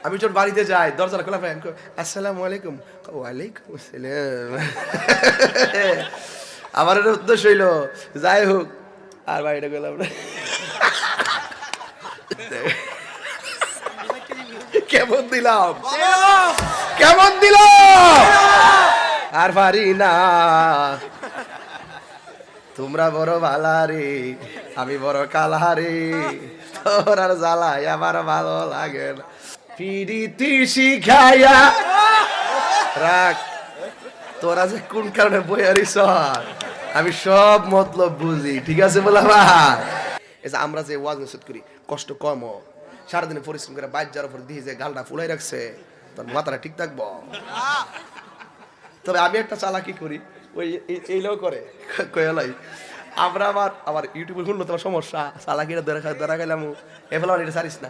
আমি যখন বাড়িতে যাই দরজা খোলা পাই, আসসালামু আলাইকুম, ওয়ালাইকুম আসসালাম। আমার একটা উদ্দেশ্য হইল, যাই হোক আর বাড়িটা গেলাম না। কেমন দিলাম, কেমন দিলাম, আর পারি না। তোমরা বড় ভালারে, আমি বড় কালারে, তোর আর জ্বালাই আমার ভালো লাগে না। পিরিতি শিখাইয়া রাখ, তোরা যে কোন কারণে বইয়ারিস, আমি সব মতলব বুঝি, ঠিক আছে বলা ভাই। এই যে আমরা যে ওয়াজ নসিহত করি, কষ্ট কম, সারাদিনে পরিশ্রম করে বাইর যাওয়ার পর দিয়ে যে গালটা ফুলাই রাখছে, তোর মাথাটা ঠিক থাকবো। তবে আমি একটা চালাকি করি, ওই এইটাও করে কয়ালাই, আমরা আবার ইউটিউবে শুনলো তোমার সমস্যা, চালাকিটা ধরা গেলাম, এ ফেলা এটা ছাড়িস না,